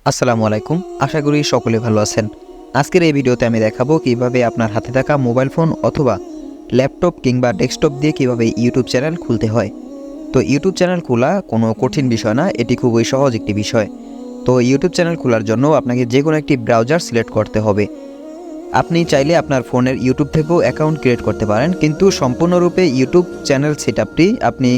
আসসালামু আলাইকুম। আশা করি সকলে ভালো আছেন। আজকের এই ভিডিওতে আমি দেখাবো কিভাবে আপনার হাতে থাকা মোবাইল ফোন অথবা ল্যাপটপ কিংবা ডেস্কটপ দিয়ে কিভাবে ইউটিউব চ্যানেল খুলতে হয়। তো ইউটিউব চ্যানেল খোলা কোনো কঠিন বিষয় না, এটি খুবই সহজ একটি বিষয়। তো ইউটিউব চ্যানেল খোলার জন্য আপনাকে যে কোনো একটি ব্রাউজার সিলেক্ট করতে হবে। আপনি চাইলে আপনার ফোনের ইউটিউব থেকেও অ্যাকাউন্ট ক্রিয়েট করতে পারেন, কিন্তু সম্পূর্ণরূপে ইউটিউব চ্যানেল সেটআপটি আপনি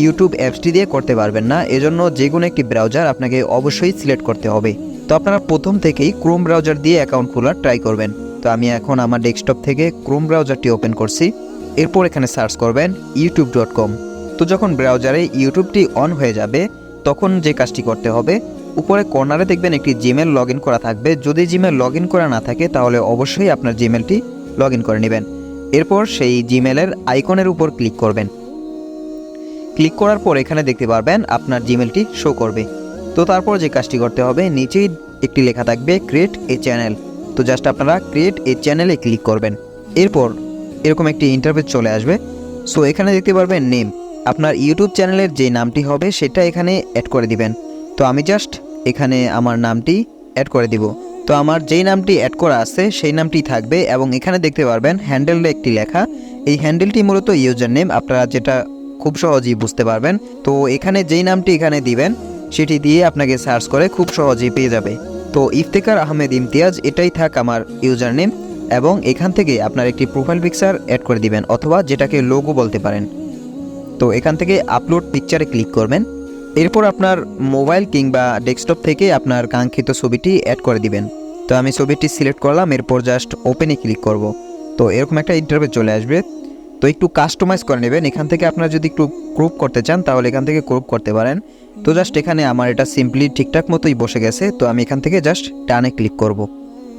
ইউটিউব অ্যাপসটি দিয়ে করতে পারবেন না। এজন্য যে কোনো একটি ব্রাউজার আপনাকে অবশ্যই সিলেক্ট করতে হবে। তো আপনারা প্রথম থেকেই ক্রোম ব্রাউজার দিয়ে অ্যাকাউন্ট খোলার ট্রাই করবেন। তো আমি এখন আমার ডেস্কটপ থেকে ক্রোম ব্রাউজারটি ওপেন করছি। এরপর এখানে সার্চ করবেন youtube.com। তো যখন ব্রাউজারে ইউটিউবটি অন হয়ে যাবে তখন যে কাজটি করতে হবে, উপরে কর্নারে দেখবেন একটি জিমেল লগ ইন করা থাকবে। যদি জিমেল লগ ইন করা না থাকে তাহলে অবশ্যই আপনার জিমেলটি লগ ইন করে নেবেন। এরপর সেই জিমেলের আইকনের উপর ক্লিক করবেন। ক্লিক করার পর এখানে দেখতে পারবেন আপনার জিমেলটি শো করবে। তো তারপর যে কাজটি করতে হবে, নিচেই একটি লেখা থাকবে ক্রিয়েট এ চ্যানেল। তো জাস্ট আপনারা ক্রিয়েট এ চ্যানেলে ক্লিক করবেন। এরপর এরকম একটি ইন্টারফেস চলে আসবে। সো এখানে দেখতে পারবেন নেম, আপনার ইউটিউব চ্যানেলের যে নামটি হবে সেটা এখানে অ্যাড করে দিবেন। তো আমি জাস্ট এখানে আমার নামটি অ্যাড করে দিব। তো আমার যেই নামটি অ্যাড করা আছে সেই নামটি থাকবে এবং এখানে দেখতে পারবেন হ্যান্ডেলে একটি লেখা। এই হ্যান্ডেলটি মূলত ইউজার নেম, আপনারা যেটা খুব সহজেই বুঝতে পারবেন। তো এখানে যেই নামটি এখানে দিবেন সেটি দিয়ে আপনাকে সার্চ করে খুব সহজেই পেয়ে যাবে। তো ইফতেখার আহমেদ ইমতিয়াজ এটাই থাক আমার ইউজার নেম, এবং এখান থেকে আপনার একটি প্রোফাইল পিকচার অ্যাড করে দিবেন অথবা যেটাকে লোগো বলতে পারেন। তো এখান থেকে আপলোড পিকচারে ক্লিক করবেন। এরপর আপনার মোবাইল কিংবা ডেস্কটপ থেকে আপনার কাঙ্ক্ষিত ছবিটি অ্যাড করে দিবেন। তো আমি ছবিটি সিলেক্ট করলাম, এরপর জাস্ট ওপেনে ক্লিক করব। তো এরকম একটা ইন্টারফেস চলে আসবে। তো একটু কাস্টমাইজ করে নেবেন। এখান থেকে আপনারা যদি একটু ক্রপ করতে চান তাহলে এখান থেকে ক্রপ করতে পারেন। তো জাস্ট এখানে আমার এটা সিম্পলি ঠিকঠাক মতোই বসে গেছে। তো আমি এখান থেকে জাস্ট ডানে ক্লিক করব।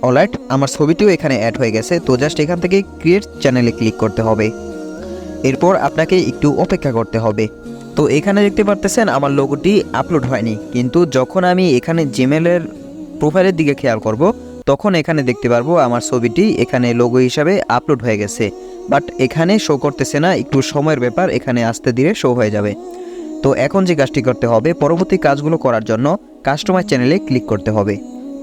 অলরাইট, আমার ছবিটিও এখানে অ্যাড হয়ে গেছে। তো জাস্ট এখান থেকে ক্রিয়েট চ্যানেলে ক্লিক করতে হবে। এরপর আপনাকে একটু অপেক্ষা করতে হবে। তো এখানে দেখতে পারতেছেন আমার লোগোটি আপলোড হয়নি, কিন্তু যখন আমি এখানে জিমেলের প্রোফাইলের দিকে খেয়াল করব তখন এখানে দেখতে পারবো আমার ছবিটি এখানে লোগো হিসাবে আপলোড হয়ে গেছে। বাট এখানে শো করতেছে না, একটু সময়ের ব্যাপার, এখানে আস্তে ধীরে শো হয়ে যাবে। তো এখন যে কাজটি করতে হবে, পরবর্তী কাজগুলো করার জন্য কাস্টমাইজ চ্যানেলে ক্লিক করতে হবে।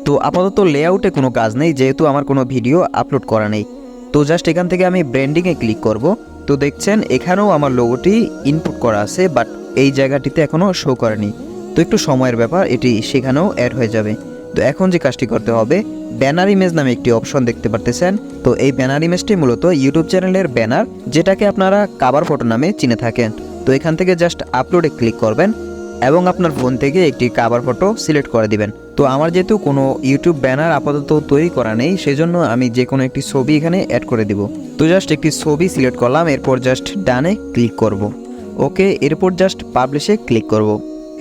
তো আপাতত লেআউটে কোনো কাজ নেই, যেহেতু আমার কোনো ভিডিও আপলোড করা নেই। তো জাস্ট এখান থেকে আমি ব্র্যান্ডিংয়ে ক্লিক করব। তো দেখছেন এখানেও আমার লোগোটি ইনপুট করা আছে, বাট এই জায়গাটিতে এখনও শো করেনি। তো একটু সময়ের ব্যাপার, এটি সেখানেও অ্যাড হয়ে যাবে। তো এখন যে কাজটি করতে হবে, ব্যানার ইমেজ নামে একটি অপশন দেখতে পারতেছেন। তো এই ব্যানার ইমেজটি মূলত ইউটিউব চ্যানেলের ব্যানার, যেটাকে আপনারা কভার ফটো নামে চিনে থাকেন। তো এখান থেকে জাস্ট আপলোডে ক্লিক করবেন এবং আপনার ফোন থেকে একটি কভার ফটো সিলেক্ট করে দিবেন। তো আমার যেহেতু কোনো ইউটিউব ব্যানার আপাতত তৈরি করা নেই, সেজন্য আমি যে কোনো একটি ছবি এখানে অ্যাড করে দিব। তো জাস্ট একটি ছবি সিলেক্ট করলাম, এরপর জাস্ট ডানে ক্লিক করব। ওকে, এরপর জাস্ট পাবলিশে ক্লিক করব।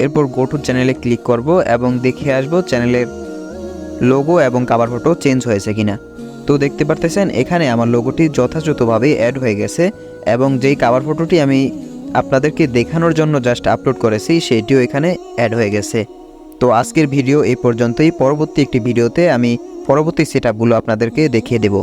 এরপর গো টু চ্যানেলে ক্লিক করব এবং দেখে আসবো চ্যানেলের লোগো এবং কভার ফটো চেঞ্জ হয়েছে কিনা। তো দেখতে পারতেছেন এখানে আমার লোগোটি যথাযথভাবে অ্যাড হয়ে গেছে এবং যেই কভার ফটোটি আমি আপনাদেরকে দেখানোর জন্য জাস্ট আপলোড করেছি সেটিও এখানে অ্যাড হয়ে গেছে। তো আজকের ভিডিও এই পর্যন্তই। পরবর্তী একটি ভিডিওতে আমি পরবর্তী সেটআপগুলো আপনাদেরকে দেখিয়ে দেব।